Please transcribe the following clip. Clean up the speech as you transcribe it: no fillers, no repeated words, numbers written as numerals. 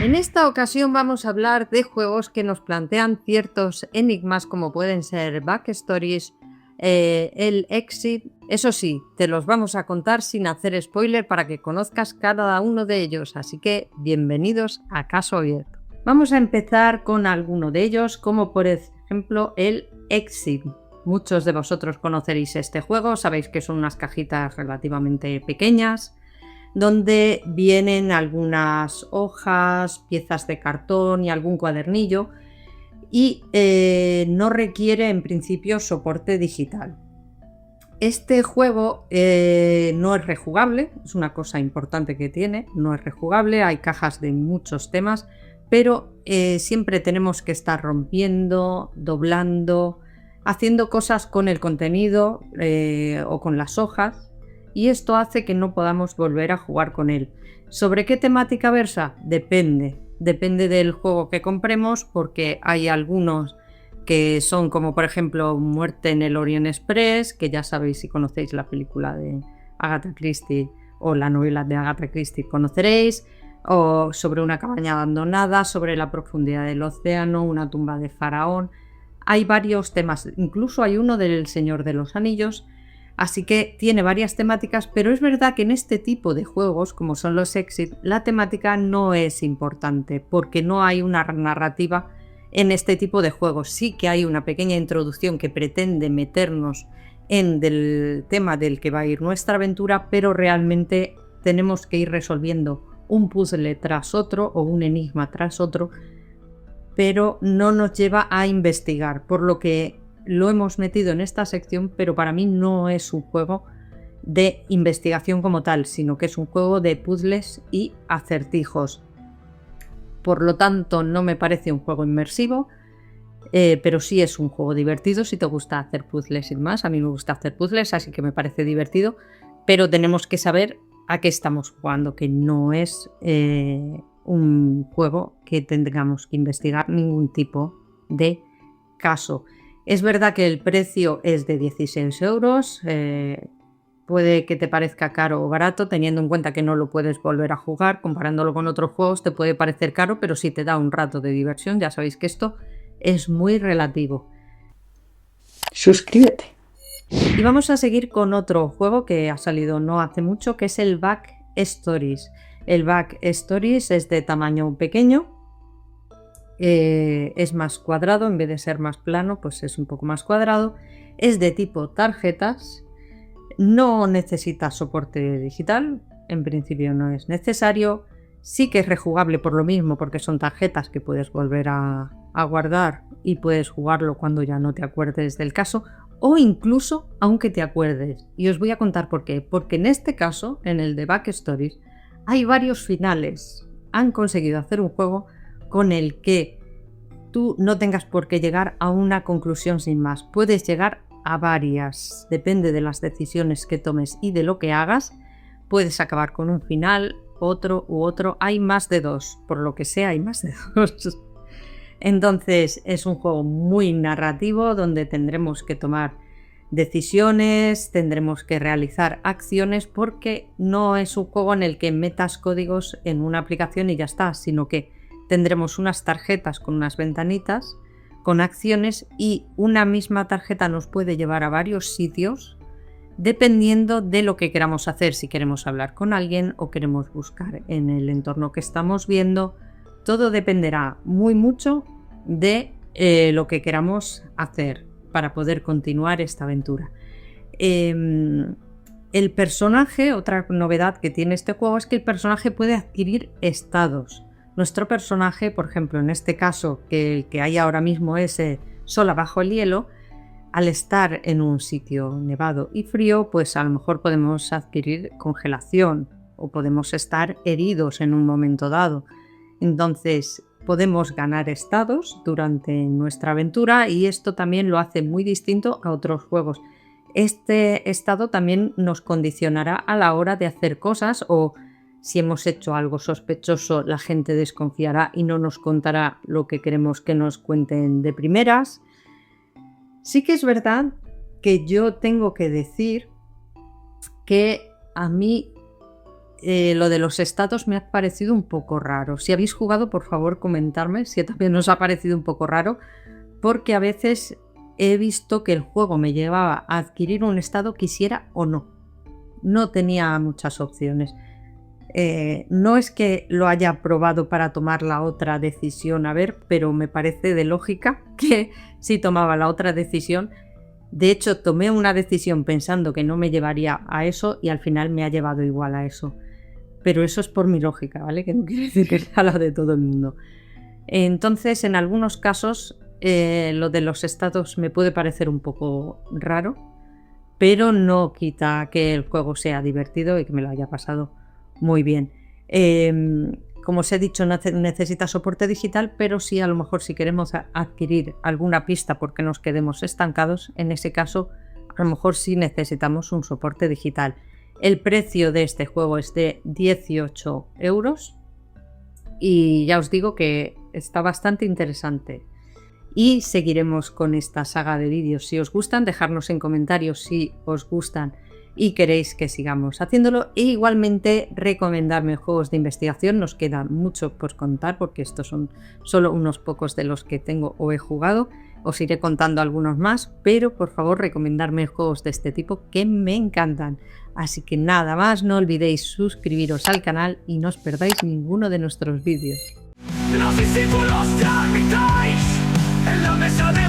En esta ocasión vamos a hablar de juegos que nos plantean ciertos enigmas como pueden ser Backstories, el Exit. Eso sí, te los vamos a contar sin hacer spoiler para que conozcas cada uno de ellos, así que bienvenidos a Caso Abierto. Vamos a empezar con alguno de ellos, como por ejemplo el Exit. Muchos de vosotros conoceréis este juego, sabéis que son unas cajitas relativamente pequeñas, donde vienen algunas hojas, piezas de cartón y algún cuadernillo, y no requiere en principio soporte digital. Este juego no es rejugable, es una cosa importante que tiene, no es rejugable, hay cajas de muchos temas, pero siempre tenemos que estar rompiendo, doblando, haciendo cosas con el contenido o con las hojas, y esto hace que no podamos volver a jugar con él. ¿Sobre qué temática versa? Depende del juego que compremos, porque hay algunos que son como por ejemplo Muerte en el Orient Express, que ya sabéis, si conocéis la película de Agatha Christie o la novela de Agatha Christie conoceréis, o sobre una cabaña abandonada, sobre la profundidad del océano, una tumba de faraón. Hay varios temas, incluso hay uno del Señor de los Anillos, así que tiene varias temáticas, pero es verdad que en este tipo de juegos, como son los Exit, la temática no es importante, porque no hay una narrativa en este tipo de juegos. Sí que hay una pequeña introducción que pretende meternos en el tema del que va a ir nuestra aventura, pero realmente tenemos que ir resolviendo un puzzle tras otro o un enigma tras otro, pero no nos lleva a investigar, por lo que lo hemos metido en esta sección, pero para mí no es un juego de investigación como tal, sino que es un juego de puzzles y acertijos. Por lo tanto, no me parece un juego inmersivo, pero sí es un juego divertido si te gusta hacer puzzles y más. A mí me gusta hacer puzzles, así que me parece divertido, pero tenemos que saber a qué estamos jugando, que no es un juego que tengamos que investigar ningún tipo de caso. Es verdad que el precio es de 16 euros, puede que te parezca caro o barato, teniendo en cuenta que no lo puedes volver a jugar. Comparándolo con otros juegos te puede parecer caro, pero si te da un rato de diversión, ya sabéis que esto es muy relativo. Suscríbete. Y vamos a seguir con otro juego que ha salido no hace mucho, que es el Backstories. El Backstories es de tamaño pequeño, es más cuadrado, en vez de ser más plano, pues es un poco más cuadrado. Es de tipo tarjetas, no necesita soporte digital, en principio no es necesario. Sí que es rejugable por lo mismo, porque son tarjetas que puedes volver a guardar y puedes jugarlo cuando ya no te acuerdes del caso, o incluso aunque te acuerdes. Y os voy a contar por qué. Porque en este caso, en el de Backstories, hay varios finales. Han conseguido hacer un juego con el que tú no tengas por qué llegar a una conclusión sin más. Puedes llegar a varias, depende de las decisiones que tomes y de lo que hagas. Puedes acabar con un final, otro u otro. Hay más de dos, por lo que sea hay más de dos. Entonces es un juego muy narrativo, donde tendremos que tomar decisiones, tendremos que realizar acciones, porque no es un juego en el que metas códigos en una aplicación y ya está, sino que tendremos unas tarjetas con unas ventanitas con acciones, y una misma tarjeta nos puede llevar a varios sitios dependiendo de lo que queramos hacer, si queremos hablar con alguien o queremos buscar en el entorno que estamos viendo. Todo dependerá muy mucho de lo que queramos hacer para poder continuar esta aventura. El personaje, otra novedad que tiene este juego, es que el personaje puede adquirir estados. Nuestro personaje, por ejemplo, en este caso, que el que hay ahora mismo es Sola bajo el hielo, al estar en un sitio nevado y frío, pues a lo mejor podemos adquirir congelación o podemos estar heridos en un momento dado. Entonces podemos ganar estados durante nuestra aventura, y esto también lo hace muy distinto a otros juegos. Este estado también nos condicionará a la hora de hacer cosas, o si hemos hecho algo sospechoso, la gente desconfiará y no nos contará lo que queremos que nos cuenten de primeras. Sí que es verdad que yo tengo que decir que a mí lo de los estados me ha parecido un poco raro. Si habéis jugado, por favor, comentarme si también os ha parecido un poco raro, porque a veces he visto que el juego me llevaba a adquirir un estado quisiera o no. No tenía muchas opciones. No es que lo haya probado para tomar la otra decisión, a ver, pero me parece de lógica que si tomaba la otra decisión. De hecho, tomé una decisión pensando que no me llevaría a eso y al final me ha llevado igual a eso. Pero eso es por mi lógica, ¿vale? Que no quiere decir que sea la de todo el mundo. Entonces, en algunos casos, lo de los estados me puede parecer un poco raro, pero no quita que el juego sea divertido y que me lo haya pasado muy bien. Como os he dicho, no necesita soporte digital, pero sí, a lo mejor si queremos adquirir alguna pista porque nos quedemos estancados, en ese caso a lo mejor sí necesitamos un soporte digital. El precio de este juego es de 18 € y ya os digo que está bastante interesante. Y seguiremos con esta saga de vídeos. Si os gustan, dejadnos en comentarios si os gustan y queréis que sigamos haciéndolo, e igualmente recomendarme juegos de investigación. Nos queda mucho por contar porque estos son solo unos pocos de los que tengo o he jugado. Os iré contando algunos más, pero por favor recomendarme juegos de este tipo que me encantan. Así que nada más, no olvidéis suscribiros al canal y no os perdáis ninguno de nuestros vídeos. Los discípulos de Armitage en la mesa de